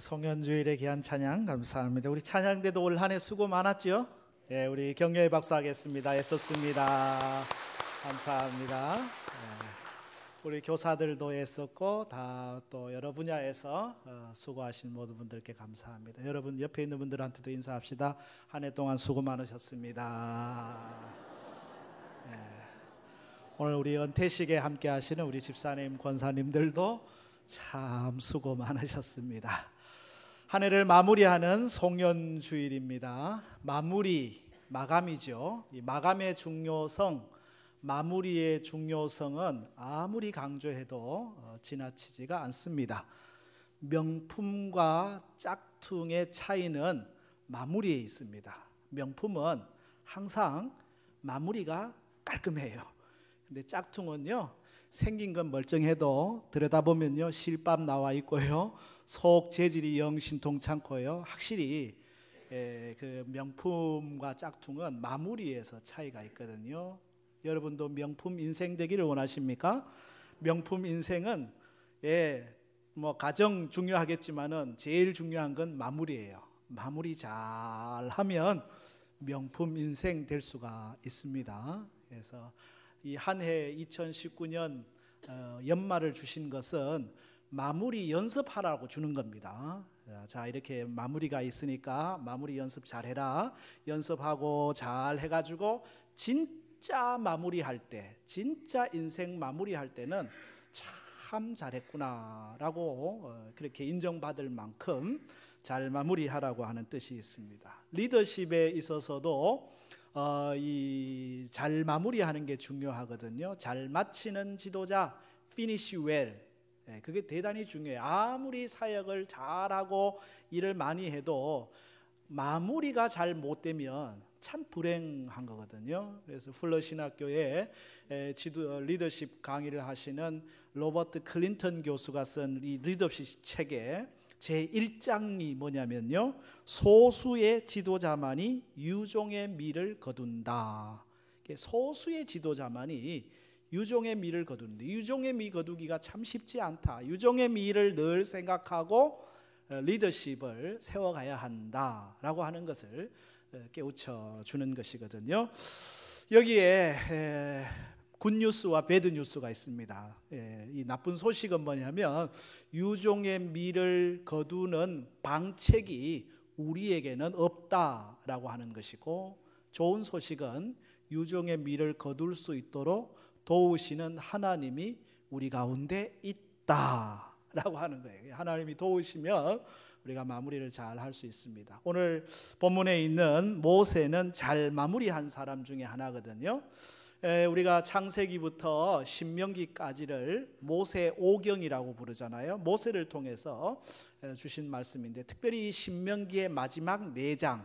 송년주일의 귀한 찬양 감사합니다. 우리 찬양대도 올 한 해 수고 많았죠? 우리 격려의 박수 하겠습니다. 애썼습니다. 감사합니다. 우리 교사들도 애썼고 다 또 여러 분야에서 수고하신 모든 분들께 감사합니다. 여러분 옆에 있는 분들한테도 인사합시다. 한 해 동안 수고 많으셨습니다. 오늘 우리 은퇴식에 함께 하시는 우리 집사님, 권사님들도 참 수고 많으셨습니다. 한 해를 마무리하는 송년주일입니다. 마감이죠. 이 마감의 중요성, 마무리의 중요성은 아무리 강조해도 지나치지가 않습니다. 명품과 짝퉁의 차이는 마무리에 있습니다. 명품은 항상 마무리가 깔끔해요. 근데 짝퉁은요, 생긴 건 멀쩡해도 들여다보면요 실밥 나와 있고요, 속 재질이 영 신통찮고요. 확실히 그 명품과 짝퉁은 마무리에서 차이가 있거든요. 여러분도 명품 인생 되기를 원하십니까? 명품 인생은 뭐 가장 중요하겠지만은 제일 중요한 건 마무리예요. 마무리 잘 하면 명품 인생 될 수가 있습니다. 그래서 이 한 해 2019년 연말을 주신 것은 마무리 연습하라고 주는 겁니다. 자, 이렇게 마무리가 있으니까 마무리 연습 잘해라. 연습하고 잘 해가지고 진짜 마무리할 때, 진짜 인생 마무리할 때는 참 잘했구나라고 그렇게 인정받을 만큼 잘 마무리하라고 하는 뜻이 있습니다. 리더십에 있어서도 이 잘 마무리하는 게 중요하거든요. 잘 마치는 지도자, finish well. 그게 대단히 중요해요. 아무리 사역을 잘하고 일을 많이 해도 마무리가 잘 못되면 참 불행한 거거든요. 그래서 풀러 신학교에 리더십 강의를 하시는 로버트 클린턴 교수가 쓴 이 리더십 책에 제1장이 뭐냐면요, 소수의 지도자만이 유종의 미를 거둔다. 소수의 지도자만이 유종의 미를 거둔다. 유종의 미 거두기가 참 쉽지 않다. 유종의 미를 늘 생각하고 리더십을 세워가야 한다라고 하는 것을 깨우쳐 주는 것이거든요. 여기에 굿뉴스와 배드뉴스가 있습니다. 이 나쁜 소식은 뭐냐면 유종의 미를 거두는 방책이 우리에게는 없다라고 하는 것이고, 좋은 소식은 유종의 미를 거둘 수 있도록 도우시는 하나님이 우리 가운데 있다라고 하는 거예요. 하나님이 도우시면 우리가 마무리를 잘 할 수 있습니다. 오늘 본문에 있는 모세는 잘 마무리한 사람 중에 하나거든요. 우리가 창세기부터 신명기까지를 모세 오경이라고 부르잖아요. 모세를 통해서 주신 말씀인데, 특별히 이 신명기의 마지막 4장,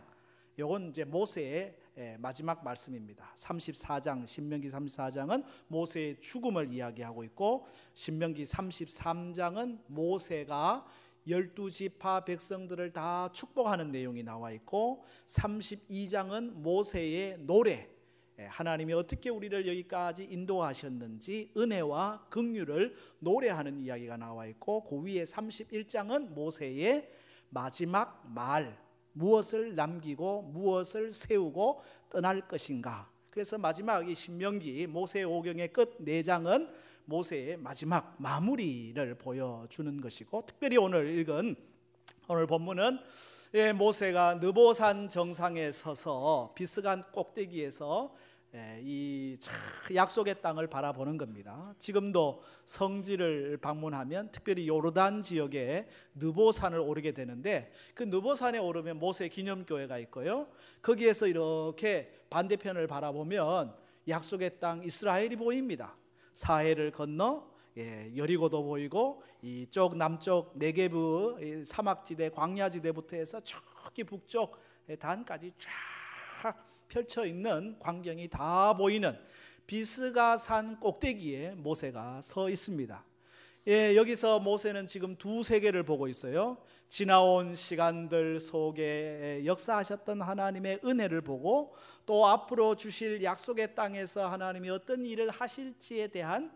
이건 이제 모세의 마지막 말씀입니다. 34장, 신명기 34장은 모세의 죽음을 이야기하고 있고, 신명기 33장은 모세가 12지파 백성들을 다 축복하는 내용이 나와 있고, 32장은 모세의 노래, 하나님이 어떻게 우리를 여기까지 인도하셨는지 은혜와 긍휼을 노래하는 이야기가 나와 있고, 그 위에 31장은 모세의 마지막 말, 무엇을 남기고 무엇을 세우고 떠날 것인가. 그래서 마지막 이 신명기 모세 오경의 끝 4장은 모세의 마지막 마무리를 보여주는 것이고, 특별히 오늘 읽은 오늘 본문은 모세가 느보산 정상에 서서 비스간 꼭대기에서 이 약속의 땅을 바라보는 겁니다. 지금도 성지를 방문하면 특별히 요르단 지역에 느보산을 오르게 되는데, 그 느보산에 오르면 모세 기념교회가 있고요, 거기에서 이렇게 반대편을 바라보면 약속의 땅 이스라엘이 보입니다. 사해를 건너 여리고도 보이고, 이쪽 남쪽 네게브 사막지대 광야지대부터 해서 저기 북쪽 단까지 쫙 펼쳐 있는 광경이 다 보이는 비스가산 꼭대기에 모세가 서 있습니다. 여기서 모세는 지금 두 세계를 보고 있어요. 지나온 시간들 속에 역사하셨던 하나님의 은혜를 보고, 또 앞으로 주실 약속의 땅에서 하나님이 어떤 일을 하실지에 대한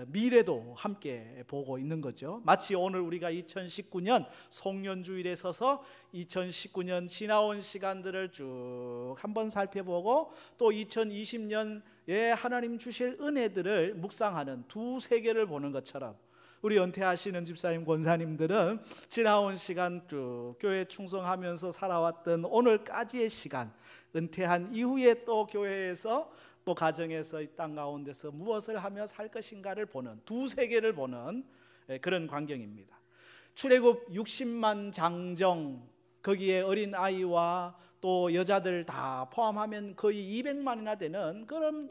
미래도 함께 보고 있는 거죠. 마치 오늘 우리가 2019년 송년주일에 서서 2019년 지나온 시간들을 쭉 한번 살펴보고 또 2020년에 하나님 주실 은혜들을 묵상하는 두 세계를 보는 것처럼 우리 은퇴하시는 집사님 권사님들은 지나온 시간 쭉 교회 충성하면서 살아왔던 오늘까지의 시간, 은퇴한 이후에 또 교회에서 또 가정에서 이 땅 가운데서 무엇을 하며 살 것인가를 보는 두 세계를 보는 그런 광경입니다. 출애굽 60만 장정, 거기에 어린 아이와 또 여자들 다 포함하면 거의 200만이나 되는 그런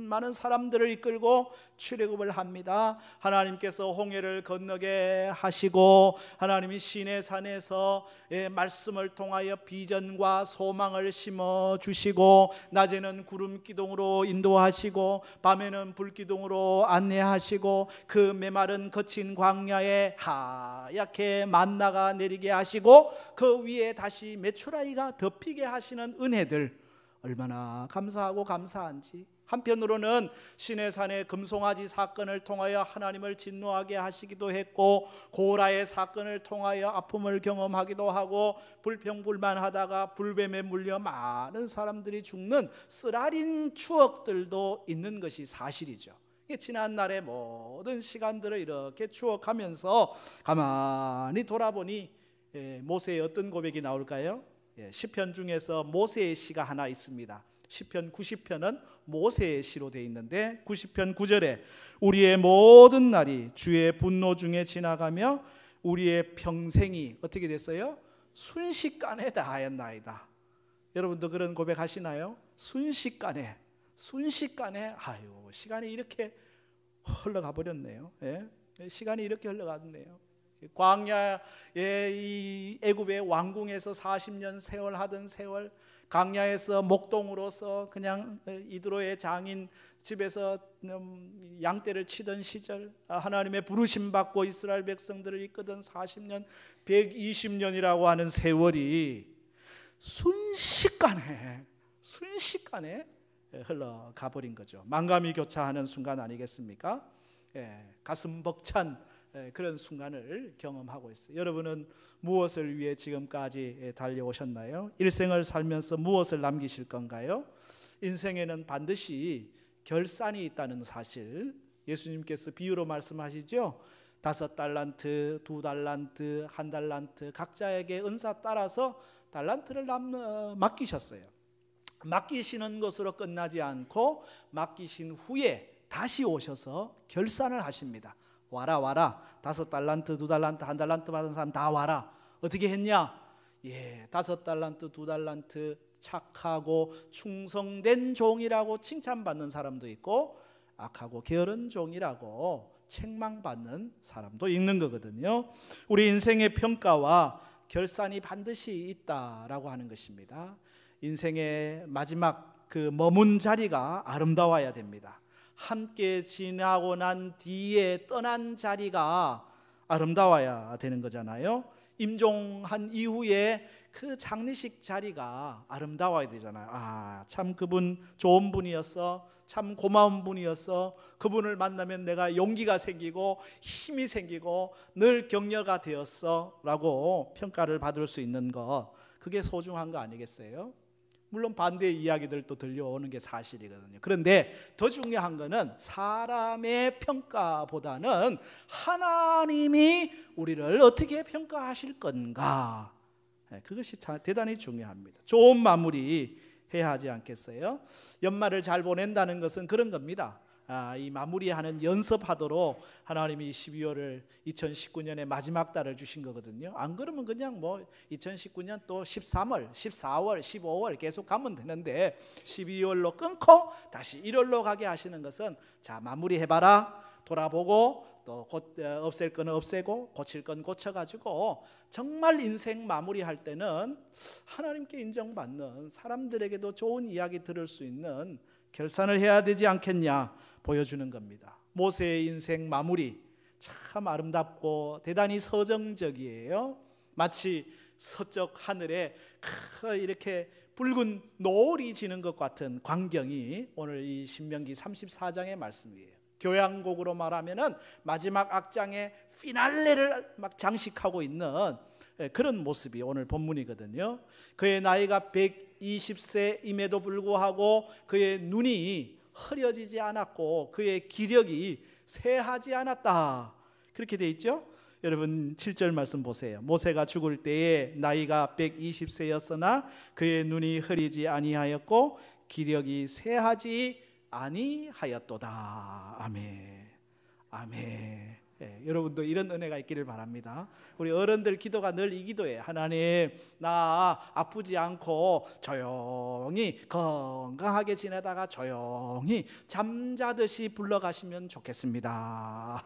많은 사람들을 이끌고 출애굽을 합니다. 하나님께서 홍해를 건너게 하시고 하나님이 시내산에서 말씀을 통하여 비전과 소망을 심어 주시고 낮에는 구름 기둥으로 인도하시고 밤에는 불 기둥으로 안내하시고 그 메마른 거친 광야에 하얗게 만나가 내리게 하시고 그 위에 다시 메추라기가 덮이게 하시는 은혜들 얼마나 감사하고 감사한지. 한편으로는 시내산의 금송아지 사건을 통하여 하나님을 진노하게 하시기도 했고 고라의 사건을 통하여 아픔을 경험하기도 하고 불평불만하다가 불뱀에 물려 많은 사람들이 죽는 쓰라린 추억들도 있는 것이 사실이죠. 지난 날의 모든 시간들을 이렇게 추억하면서 가만히 돌아보니 모세의 어떤 고백이 나올까요? 시편 중에서 모세의 시가 하나 있습니다. 시편 90편은 모세의 시로 되어 있는데 90편 9절에 우리의 모든 날이 주의 분노 중에 지나가며 우리의 평생이 어떻게 됐어요? 순식간에 다하였나이다. 여러분도 그런 고백하시나요? 순식간에 아유 시간이 이렇게 흘러가 버렸네요. 시간이 이렇게 흘러갔네요. 광야의 이 애굽의 왕궁에서 40년 세월 하던 세월, 광야에서 목동으로서 그냥 이드로의 장인 집에서 양떼를 치던 시절, 하나님의 부르심 받고 이스라엘 백성들을 이끄던 40년, 120년이라고 하는 세월이 순식간에 흘러가 버린 거죠. 만감이 교차하는 순간 아니겠습니까? 가슴 벅찬 그런 순간을 경험하고 있어요. 여러분은 무엇을 위해 지금까지 달려오셨나요? 일생을 살면서 무엇을 남기실 건가요? 인생에는 반드시 결산이 있다는 사실 예수님께서 비유로 말씀하시죠. 5달란트, 2달란트, 1달란트 각자에게 은사 따라서 달란트를 맡기셨어요. 맡기시는 것으로 끝나지 않고 맡기신 후에 다시 오셔서 결산을 하십니다. 와라 5달란트, 2달란트, 1달란트 받은 사람 다 와라. 어떻게 했냐? 5달란트, 2달란트 착하고 충성된 종이라고 칭찬받는 사람도 있고 악하고 게으른 종이라고 책망받는 사람도 있는 거거든요. 우리 인생의 평가와 결산이 반드시 있다라고 하는 것입니다. 인생의 마지막 그 머문 자리가 아름다워야 됩니다. 함께 지나고 난 뒤에 떠난 자리가 아름다워야 되는 거잖아요. 임종한 이후에 그 장례식 자리가 아름다워야 되잖아요. 참 그분 좋은 분이었어, 참 고마운 분이었어, 그분을 만나면 내가 용기가 생기고 힘이 생기고 늘 격려가 되었어 라고 평가를 받을 수 있는 것, 그게 소중한 거 아니겠어요? 물론 반대의 이야기들도 들려오는 게 사실이거든요. 그런데 더 중요한 것은 사람의 평가보다는 하나님이 우리를 어떻게 평가하실 건가, 그것이 대단히 중요합니다. 좋은 마무리 해야 하지 않겠어요? 연말을 잘 보낸다는 것은 그런 겁니다. 이 마무리하는 연습하도록 하나님이 12월을 2019년의 마지막 달을 주신 거거든요. 안 그러면 그냥 2019년 또 13월, 14월, 15월 계속 가면 되는데 12월로 끊고 다시 1월로 가게 하시는 것은 자 마무리해봐라, 돌아보고 또 없앨 건 없애고 고칠 건 고쳐가지고 정말 인생 마무리할 때는 하나님께 인정받는, 사람들에게도 좋은 이야기 들을 수 있는 결산을 해야 되지 않겠냐 보여주는 겁니다. 모세의 인생 마무리 참 아름답고 대단히 서정적이에요. 마치 서쪽 하늘에 이렇게 붉은 노을이 지는 것 같은 광경이 오늘 이 신명기 34장의 말씀이에요. 교향곡으로 말하면은 마지막 악장의 피날레를 막 장식하고 있는 그런 모습이 오늘 본문이거든요. 그의 나이가 120세임에도 불구하고 그의 눈이 흐려지지 않았고 그의 기력이 쇠하지 않았다, 그렇게 돼 있죠. 여러분 7절 말씀 보세요. 모세가 죽을 때에 나이가 120세였으나 그의 눈이 흐리지 아니하였고 기력이 쇠하지 아니하였도다. 아멘. 아멘. 여러분도 이런 은혜가 있기를 바랍니다. 우리 어른들 기도가 늘 이 기도예요. 하나님, 나 아프지 않고 조용히 건강하게 지내다가 조용히 잠자듯이 불러가시면 좋겠습니다.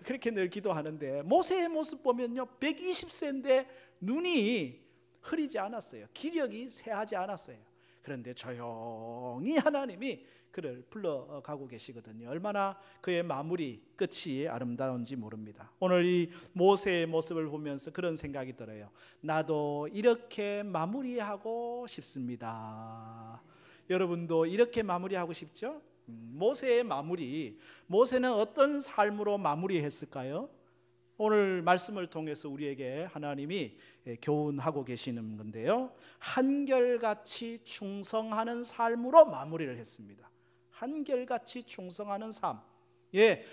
그렇게 늘 기도하는데 모세의 모습 보면요, 120세인데 눈이 흐리지 않았어요. 기력이 쇠하지 않았어요. 그런데 조용히 하나님이 그를 불러가고 계시거든요. 얼마나 그의 마무리 끝이 아름다운지 모릅니다. 오늘 이 모세의 모습을 보면서 그런 생각이 들어요. 나도 이렇게 마무리하고 싶습니다. 여러분도 이렇게 마무리하고 싶죠? 모세의 마무리, 모세는 어떤 삶으로 마무리했을까요? 오늘 말씀을 통해서 우리에게 하나님이 교훈하고 계시는 건데요, 한결같이 충성하는 삶으로 마무리를 했습니다. 한결같이 충성하는 삶.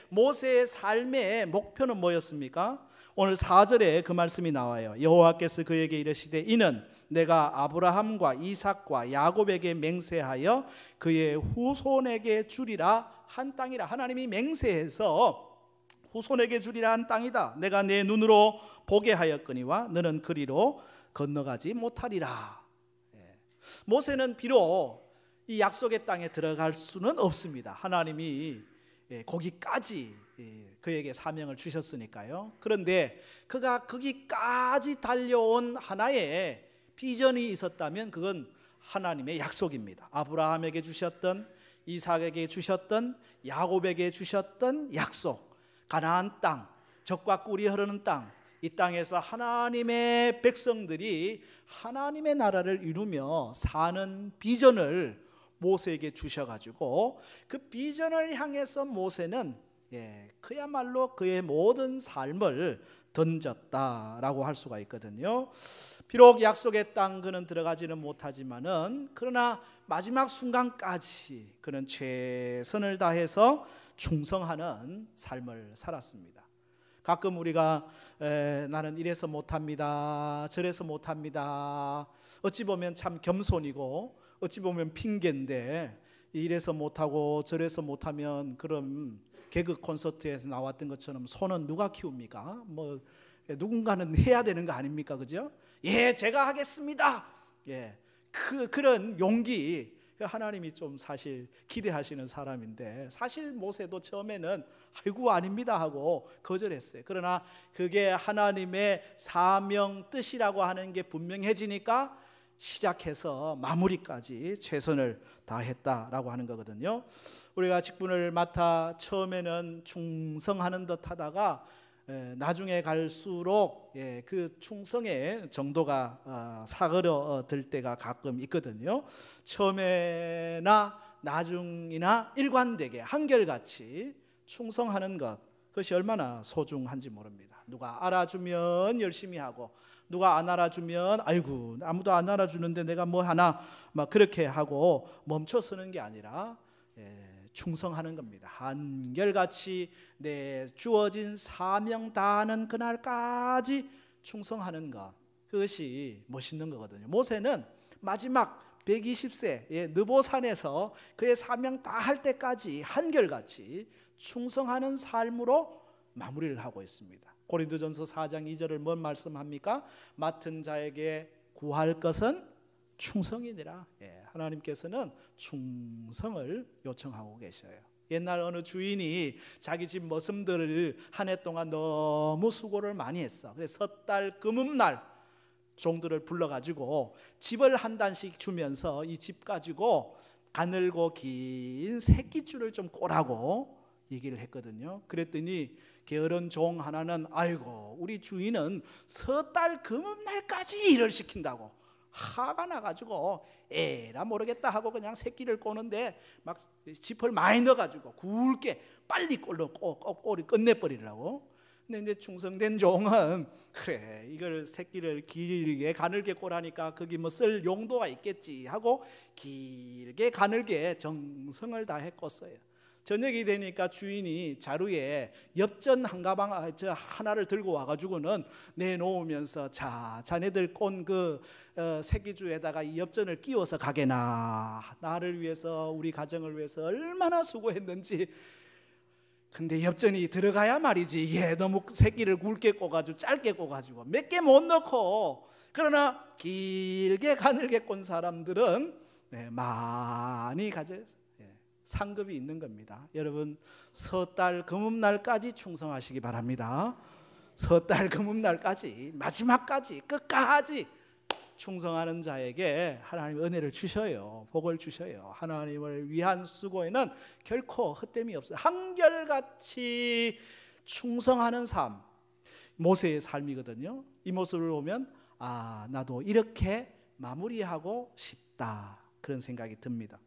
모세의 삶의 목표는 뭐였습니까? 오늘 4절에 그 말씀이 나와요. 여호와께서 그에게 이르시되 이는 내가 아브라함과 이삭과 야곱에게 맹세하여 그의 후손에게 주리라 한 땅이라. 하나님이 맹세해서 후손에게 주리라 한 땅이다. 내가 내 눈으로 보게 하였거니와 너는 그리로 건너가지 못하리라. 모세는 비록 이 약속의 땅에 들어갈 수는 없습니다. 하나님이 거기까지 그에게 사명을 주셨으니까요. 그런데 그가 거기까지 달려온 하나의 비전이 있었다면 그건 하나님의 약속입니다. 아브라함에게 주셨던, 이삭에게 주셨던, 야곱에게 주셨던 약속, 가나안 땅, 젖과 꿀이 흐르는 땅, 이 땅에서 하나님의 백성들이 하나님의 나라를 이루며 사는 비전을 모세에게 주셔가지고 그 비전을 향해서 모세는 그야말로 그의 모든 삶을 던졌다라고 할 수가 있거든요. 비록 약속의 땅 그는 들어가지는 못하지만은 그러나 마지막 순간까지 그는 최선을 다해서 충성하는 삶을 살았습니다. 가끔 우리가 나는 이래서 못합니다, 저래서 못합니다, 어찌 보면 참 겸손이고 어찌 보면 핑계인데, 이래서 못하고 저래서 못하면 그럼 개그 콘서트에서 나왔던 것처럼 손은 누가 키웁니까? 뭐 누군가는 해야 되는 거 아닙니까? 그죠? 제가 하겠습니다. 그런 용기 하나님이 좀 사실 기대하시는 사람인데, 사실 모세도 처음에는 아이고 아닙니다 하고 거절했어요. 그러나 그게 하나님의 사명 뜻이라고 하는 게 분명해지니까 시작해서 마무리까지 최선을 다했다라고 하는 거거든요. 우리가 직분을 맡아 처음에는 충성하는 듯 하다가 나중에 갈수록 그 충성의 정도가 사그러들 때가 가끔 있거든요. 처음에나 나중이나 일관되게 한결같이 충성하는 것, 그것이 얼마나 소중한지 모릅니다. 누가 알아주면 열심히 하고, 누가 안 알아주면 아이고 아무도 안 알아주는데 내가 뭐 하나 막 그렇게 하고 멈춰서는 게 아니라 충성하는 겁니다. 한결같이 내 주어진 사명 다하는 그날까지 충성하는 것, 그것이 멋있는 거거든요. 모세는 마지막 120세 느보산에서 그의 사명 다할 때까지 한결같이 충성하는 삶으로 마무리를 하고 있습니다. 고린도전서 4장 2절을 뭔 말씀합니까? 맡은 자에게 구할 것은 충성이니라. 하나님께서는 충성을 요청하고 계셔요. 옛날 어느 주인이 자기 집 머슴들을 한 해 동안 너무 수고를 많이 했어. 그래서 섣달 금음날 종들을 불러가지고 집을 한 단씩 주면서 이 집 가지고 가늘고 긴 새끼줄을 좀 꼬라고 얘기를 했거든요. 그랬더니 게으른 종 하나는 아이고 우리 주인은 섣달 금음날까지 일을 시킨다고, 화가 나가지고 에라 모르겠다 하고 그냥 새끼를 꼬는데 막 짚을 많이 넣어가지고 굵게 빨리 꼬리 끝내버리려고. 근데 이제 충성된 종은 그래 이걸 새끼를 길게 가늘게 꼬라니까 거기 뭐 쓸 용도가 있겠지 하고 길게 가늘게 정성을 다해 껐어요. 저녁이 되니까 주인이 자루에 엽전 한 가방 하나를 들고 와가지고는 내놓으면서 자 자네들 꼰 그 새끼주에다가 이 엽전을 끼워서 가게나. 나를 위해서 우리 가정을 위해서 얼마나 수고했는지. 근데 엽전이 들어가야 말이지 이게 너무 새끼를 굵게 꼬가지고 짧게 꼬가지고 몇 개 못 넣고. 그러나 길게 가늘게 꼰 사람들은 많이 가져요. 상급이 있는 겁니다. 여러분 섣달 금음날까지 충성하시기 바랍니다. 섣달 금음날까지 마지막까지 끝까지 충성하는 자에게 하나님 은혜를 주셔요. 복을 주셔요. 하나님을 위한 수고에는 결코 헛됨이 없어요. 한결같이 충성하는 삶, 모세의 삶이거든요. 이 모습을 보면 아 나도 이렇게 마무리하고 싶다 그런 생각이 듭니다.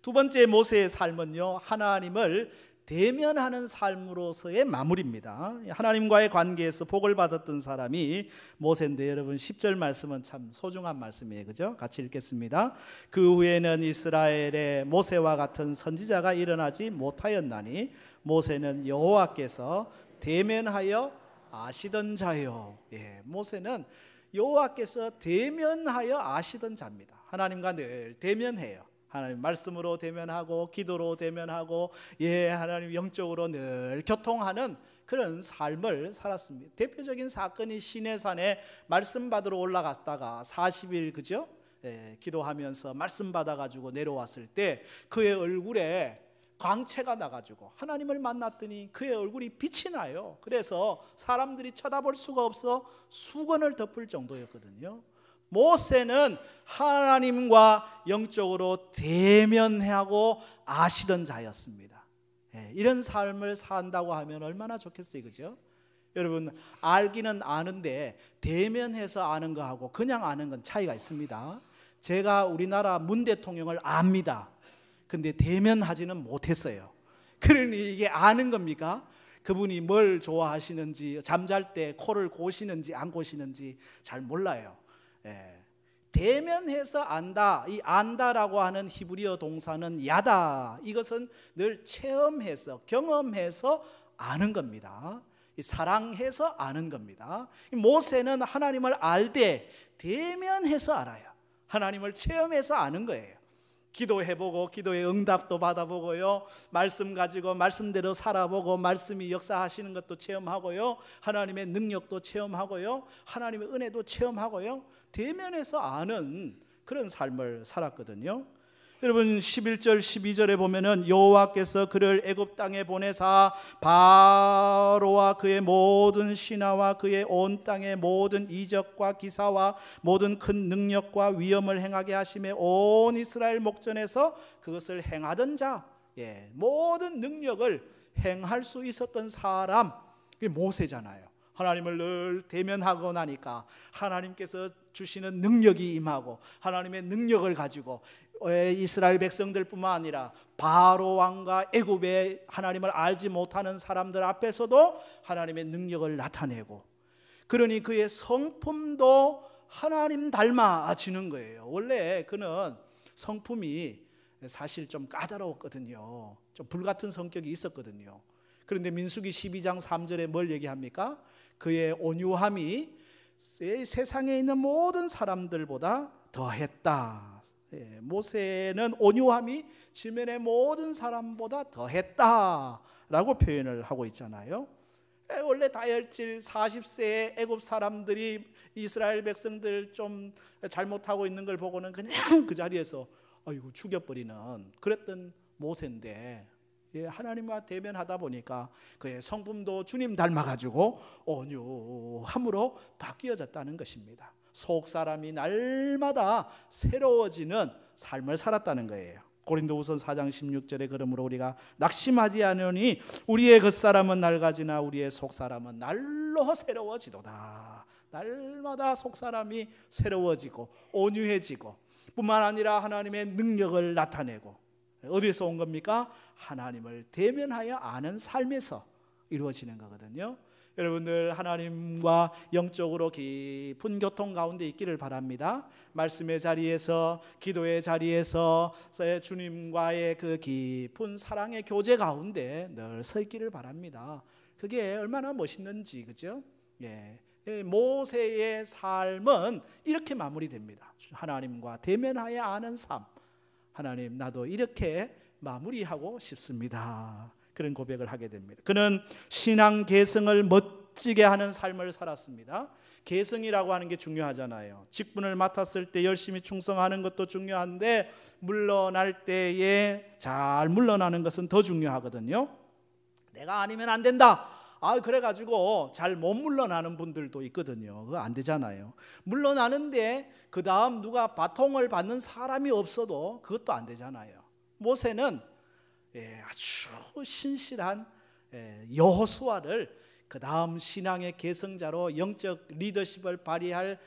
두 번째 모세의 삶은요 하나님을 대면하는 삶으로서의 마무리입니다. 하나님과의 관계에서 복을 받았던 사람이 모세인데 여러분 10절 말씀은 참 소중한 말씀이에요. 그죠? 같이 읽겠습니다. 그 후에는 이스라엘에 모세와 같은 선지자가 일어나지 못하였나니 모세는 여호와께서 대면하여 아시던 자요. 모세는 여호와께서 대면하여 아시던 자입니다. 하나님과 늘 대면해요. 하나님 말씀으로 대면하고 기도로 대면하고 하나님 영적으로 늘 교통하는 그런 삶을 살았습니다. 대표적인 사건이 시내산에 말씀 받으러 올라갔다가 40일 그죠? 기도하면서 말씀 받아가지고 내려왔을 때 그의 얼굴에 광채가 나가지고 하나님을 만났더니 그의 얼굴이 빛이 나요. 그래서 사람들이 쳐다볼 수가 없어 수건을 덮을 정도였거든요. 모세는 하나님과 영적으로 대면하고 아시던 자였습니다. 이런 삶을 산다고 하면 얼마나 좋겠어요, 그죠? 여러분 알기는 아는데 대면해서 아는 거하고 그냥 아는 건 차이가 있습니다. 제가 우리나라 문 대통령을 압니다. 근데 대면하지는 못했어요. 그러니 이게 아는 겁니까? 그분이 뭘 좋아하시는지 잠잘 때 코를 고시는지 안 고시는지 잘 몰라요. 대면해서 안다. 이 안다라고 하는 히브리어 동사는 야다. 이것은 늘 체험해서 경험해서 아는 겁니다. 사랑해서 아는 겁니다. 모세는 하나님을 알되 대면해서 알아요. 하나님을 체험해서 아는 거예요. 기도해보고 기도의 응답도 받아보고요, 말씀 가지고 말씀대로 살아보고 말씀이 역사하시는 것도 체험하고요, 하나님의 능력도 체험하고요, 하나님의 은혜도 체험하고요, 대면해서 아는 그런 삶을 살았거든요. 여러분 11절 12절에 보면은 여호와께서 그를 애굽 땅에 보내사 바로와 그의 모든 신하와 그의 온 땅의 모든 이적과 기사와 모든 큰 능력과 위엄을 행하게 하심에 온 이스라엘 목전에서 그것을 행하던 자, 모든 능력을 행할 수 있었던 사람, 그게 모세잖아요. 하나님을 늘 대면하고 나니까 하나님께서 주시는 능력이 임하고 하나님의 능력을 가지고 이스라엘 백성들뿐만 아니라 바로 왕과 애굽의 하나님을 알지 못하는 사람들 앞에서도 하나님의 능력을 나타내고, 그러니 그의 성품도 하나님 닮아지는 거예요. 원래 그는 성품이 사실 좀 까다로웠거든요. 좀 불같은 성격이 있었거든요. 그런데 민수기 12장 3절에 뭘 얘기합니까? 그의 온유함이 세상에 있는 모든 사람들보다 더했다. 모세는 온유함이 지면의 모든 사람보다 더했다라고 표현을 하고 있잖아요. 원래 다혈질 40세의 애굽 사람들이 이스라엘 백성들 좀 잘못하고 있는 걸 보고는 그냥 그 자리에서 아이고 죽여버리는 그랬던 모세인데, 하나님과 대면하다 보니까 그의 성품도 주님 닮아가지고 온유함으로 바뀌어졌다는 것입니다. 속 사람이 날마다 새로워지는 삶을 살았다는 거예요. 고린도후서 4장 16절에 그러므로 우리가 낙심하지 않으니 우리의 겉사람은 낡아지나 우리의 속사람은 날로 새로워지도다. 날마다 속사람이 새로워지고 온유해지고, 뿐만 아니라 하나님의 능력을 나타내고, 어디서 온 겁니까? 하나님을 대면하여 아는 삶에서 이루어지는 거거든요. 여러분들 하나님과 영적으로 깊은 교통 가운데 있기를 바랍니다. 말씀의 자리에서, 기도의 자리에서 주님과의 그 깊은 사랑의 교제 가운데 늘 서 있기를 바랍니다. 그게 얼마나 멋있는지, 그죠? 예. 모세의 삶은 이렇게 마무리됩니다. 하나님과 대면하여 아는 삶. 하나님, 나도 이렇게 마무리하고 싶습니다. 그런 고백을 하게 됩니다. 그는 신앙 계승을 멋지게 하는 삶을 살았습니다. 계승이라고 하는 게 중요하잖아요. 직분을 맡았을 때 열심히 충성하는 것도 중요한데, 물러날 때에 잘 물러나는 것은 더 중요하거든요. 내가 아니면 안 된다, 그래가지고 잘 못 물러나는 분들도 있거든요. 그거 안 되잖아요. 물러나는데 그 다음 누가 바통을 받는 사람이 없어도 그것도 안 되잖아요. 모세는 아주 신실한 여호수아를 그 다음 신앙의 계승자로, 영적 리더십을 발휘할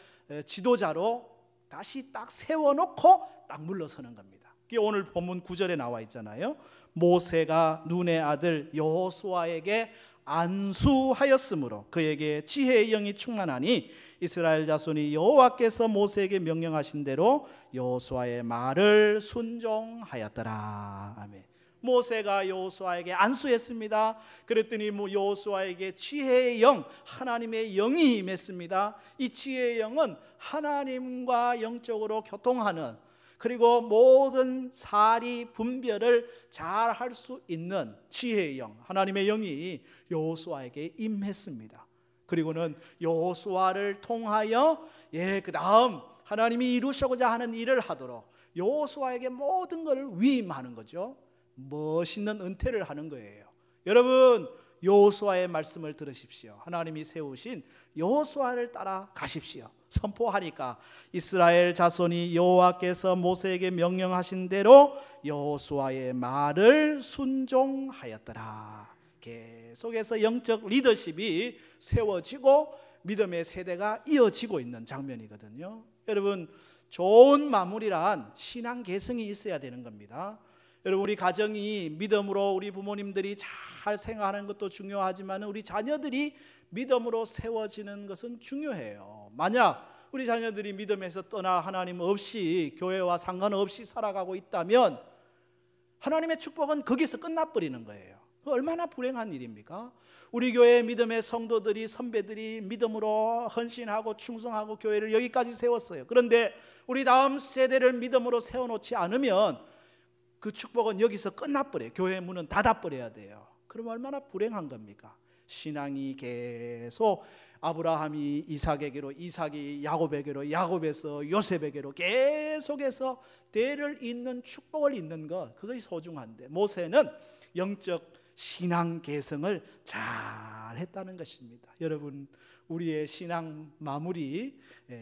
지도자로 다시 딱 세워놓고 딱 물러서는 겁니다. 그게 오늘 본문 9절에 나와 있잖아요. 모세가 눈의 아들 여호수아에게 안수하였으므로 그에게 지혜의 영이 충만하니 이스라엘 자손이 여호와께서 모세에게 명령하신 대로 여호수아의 말을 순종하였더라. 아멘. 모세가 여호수아에게 안수했습니다. 그랬더니 여호수아에게 지혜의 영, 하나님의 영이 임했습니다. 이 지혜의 영은 하나님과 영적으로 교통하는, 그리고 모든 사리 분별을 잘 할 수 있는 지혜의 영, 하나님의 영이 여호수아에게 임했습니다. 그리고는 여호수아를 통하여 그 다음 하나님이 이루시고자 하는 일을 하도록 여호수아에게 모든 것을 위임하는 거죠. 멋있는 은퇴를 하는 거예요. 여러분, 여호수아의 말씀을 들으십시오. 하나님이 세우신 여호수아를 따라 가십시오. 선포하니까 이스라엘 자손이 여호와께서 모세에게 명령하신 대로 여호수아의 말을 순종하였더라. 계속해서 영적 리더십이 세워지고 믿음의 세대가 이어지고 있는 장면이거든요. 여러분, 좋은 마무리란 신앙 계승이 있어야 되는 겁니다. 여러분, 우리 가정이 믿음으로, 우리 부모님들이 잘 생활하는 것도 중요하지만 우리 자녀들이 믿음으로 세워지는 것은 중요해요. 만약 우리 자녀들이 믿음에서 떠나 하나님 없이, 교회와 상관없이 살아가고 있다면 하나님의 축복은 거기서 끝나버리는 거예요. 얼마나 불행한 일입니까? 우리 교회 믿음의 성도들이, 선배들이 믿음으로 헌신하고 충성하고 교회를 여기까지 세웠어요. 그런데 우리 다음 세대를 믿음으로 세워놓지 않으면 그 축복은 여기서 끝나버려요. 교회 문은 닫아버려야 돼요. 그럼 얼마나 불행한 겁니까? 신앙이 계속 아브라함이 이삭에게로, 이삭이 야곱에게로, 야곱에서 요셉에게로 계속해서 대를 잇는 축복을 잇는 것, 그것이 소중한데 모세는 영적 신앙 계승을 잘 했다는 것입니다. 여러분, 우리의 신앙 마무리,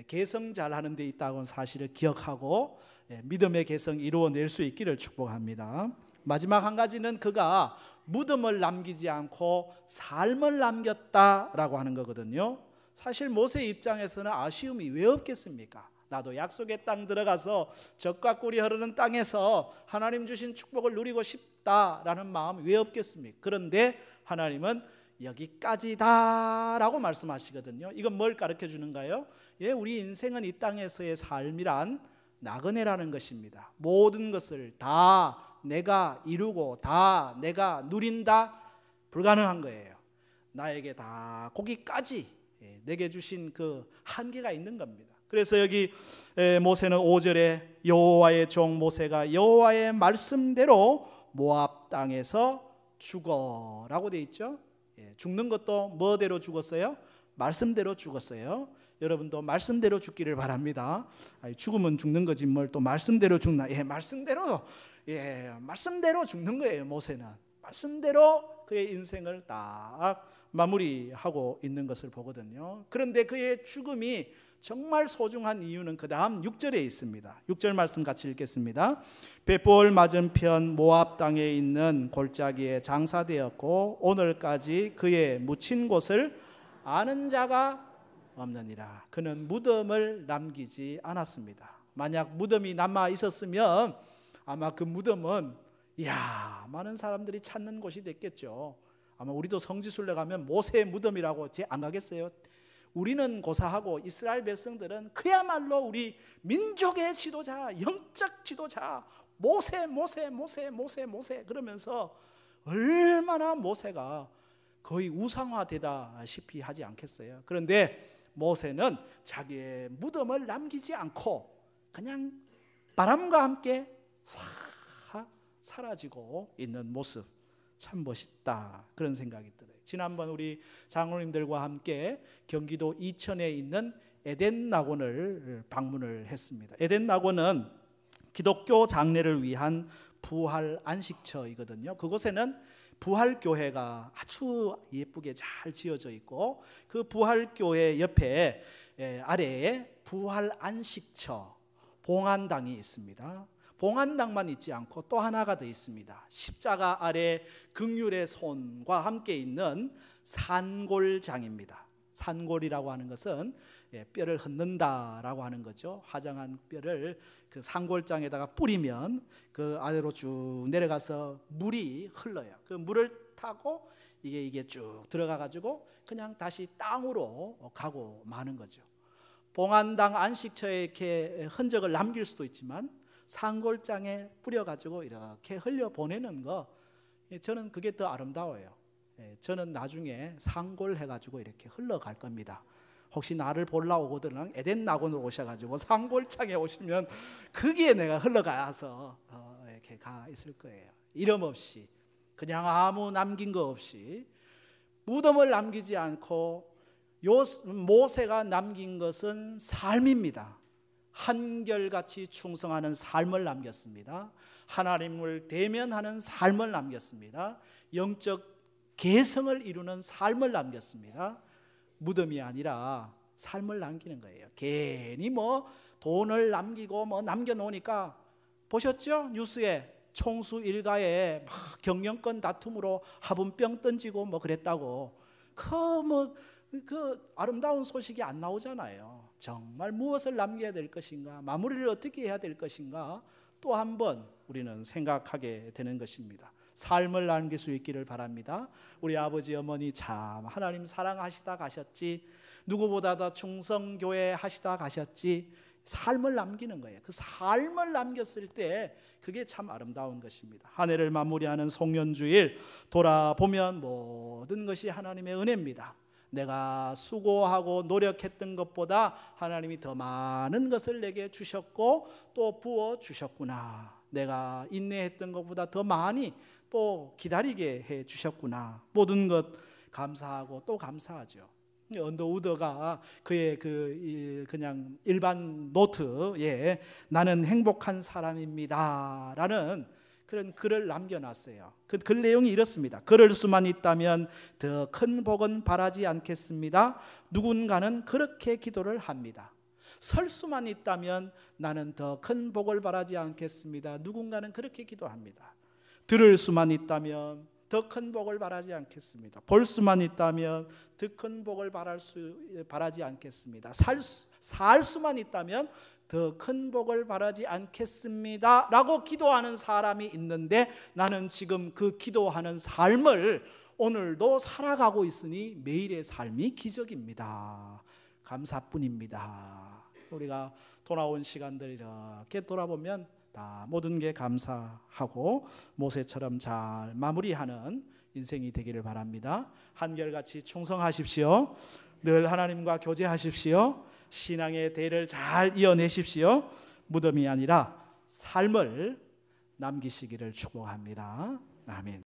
계승 잘 하는 데 있다는 사실을 기억하고 믿음의 계승 이루어낼 수 있기를 축복합니다. 마지막 한 가지는 그가 무덤을 남기지 않고 삶을 남겼다라고 하는 거거든요. 사실 모세 입장에서는 아쉬움이 왜 없겠습니까? 나도 약속의 땅 들어가서 젖과 꿀이 흐르는 땅에서 하나님 주신 축복을 누리고 싶다라는 마음 왜 없겠습니까? 그런데 하나님은 여기까지다라고 말씀하시거든요. 이건 뭘 가르쳐 주는가요? 우리 인생은 이 땅에서의 삶이란 나그네라는 것입니다. 모든 것을 다 내가 이루고 다 내가 누린다, 불가능한 거예요. 나에게 다 거기까지 내게 주신 그 한계가 있는 겁니다. 그래서 여기 모세는 5절에 여호와의 종 모세가 여호와의 말씀대로 모압 땅에서 죽어라고 돼 있죠. 죽는 것도 뭐대로 죽었어요? 말씀대로 죽었어요. 여러분도 말씀대로 죽기를 바랍니다. 죽으면 죽는 거지 뭘 또 말씀대로 죽나? 말씀대로 죽는 거예요. 모세는 말씀대로 그의 인생을 딱 마무리하고 있는 것을 보거든요. 그런데 그의 죽음이 정말 소중한 이유는 그 다음 6절에 있습니다. 6절 말씀 같이 읽겠습니다. 벳볼 맞은편 모압 땅에 있는 골짜기에 장사되었고 오늘까지 그의 묻힌 곳을 아는 자가 없느니라. 그는 무덤을 남기지 않았습니다. 만약 무덤이 남아 있었으면 아마 그 무덤은 많은 사람들이 찾는 곳이 됐겠죠. 아마 우리도 성지순례 가면 모세의 무덤이라고 안 가겠어요? 우리는 고사하고 이스라엘 백성들은 그야말로 우리 민족의 지도자, 영적 지도자, 모세 그러면서 얼마나 모세가 거의 우상화되다시피 하지 않겠어요? 그런데 모세는 자기의 무덤을 남기지 않고 그냥 바람과 함께 사라지고 있는 모습, 참 멋있다, 그런 생각이 들어요. 지난번 우리 장로님들과 함께 경기도 이천에 있는 에덴 낙원을 방문을 했습니다. 에덴 낙원은 기독교 장례를 위한 부활 안식처이거든요. 그곳에는 부활교회가 아주 예쁘게 잘 지어져 있고 그 부활교회 옆에 아래에 부활 안식처 봉안당이 있습니다. 봉안당만 있지 않고 또 하나가 더 있습니다. 십자가 아래 긍휼의 손과 함께 있는 산골장입니다. 산골이라고 하는 것은 뼈를 흩는다라고 하는 거죠. 화장한 뼈를 그 산골장에다가 뿌리면 그 아래로 쭉 내려가서 물이 흘러요. 그 물을 타고 이게 쭉 들어가 가지고 그냥 다시 땅으로 가고 마는 거죠. 봉안당 안식처에 이렇게 흔적을 남길 수도 있지만 산골장에 뿌려가지고 이렇게 흘려보내는 거, 저는 그게 더 아름다워요. 저는 나중에 산골 해가지고 이렇게 흘러갈 겁니다. 혹시 나를 보러 오거든 에덴 낙원으로 오셔가지고 산골장에 오시면 거기에 내가 흘러가서 이렇게 가 있을 거예요. 이름 없이 그냥 아무 남긴 거 없이 무덤을 남기지 않고 모세가 남긴 것은 삶입니다. 한결같이 충성하는 삶을 남겼습니다. 하나님을 대면하는 삶을 남겼습니다. 영적 개성을 이루는 삶을 남겼습니다. 무덤이 아니라 삶을 남기는 거예요. 괜히 돈을 남기고 남겨놓으니까 보셨죠? 뉴스에 총수 일가에 막 경영권 다툼으로 화분병 던지고 그랬다고. 그 아름다운 소식이 안 나오잖아요. 정말 무엇을 남겨야 될 것인가, 마무리를 어떻게 해야 될 것인가, 또 한 번 우리는 생각하게 되는 것입니다. 삶을 남길 수 있기를 바랍니다. 우리 아버지 어머니 참 하나님 사랑하시다 가셨지, 누구보다 더 충성교회 하시다 가셨지, 삶을 남기는 거예요. 그 삶을 남겼을 때 그게 참 아름다운 것입니다. 한 해를 마무리하는 송년주일 돌아보면 모든 것이 하나님의 은혜입니다. 내가 수고하고 노력했던 것보다 하나님이 더 많은 것을 내게 주셨고 또 부어주셨구나. 내가 인내했던 것보다 더 많이 또 기다리게 해 주셨구나. 모든 것 감사하고 또 감사하죠. 언더우드가 그의 그냥 일반 노트에 나는 행복한 사람입니다 라는 그런 글을 남겨놨어요. 그 글 내용이 이렇습니다. 그럴 수만 있다면 더 큰 복은 바라지 않겠습니다. 누군가는 그렇게 기도를 합니다. 설 수만 있다면 나는 더 큰 복을 바라지 않겠습니다. 누군가는 그렇게 기도합니다. 들을 수만 있다면 더 큰 복을 바라지 않겠습니다. 볼 수만 있다면 더 큰 복을 바라지 않겠습니다. 살 수만 있다면 더 큰 복을 바라지 않겠습니다 라고 기도하는 사람이 있는데, 나는 지금 그 기도하는 삶을 오늘도 살아가고 있으니 매일의 삶이 기적입니다. 감사뿐입니다. 우리가 돌아온 시간들 이렇게 돌아보면 다 모든 게 감사하고 모세처럼 잘 마무리하는 인생이 되기를 바랍니다. 한결같이 충성하십시오. 늘 하나님과 교제하십시오. 신앙의 대를 잘 이어내십시오. 무덤이 아니라 삶을 남기시기를 축복합니다. 아멘.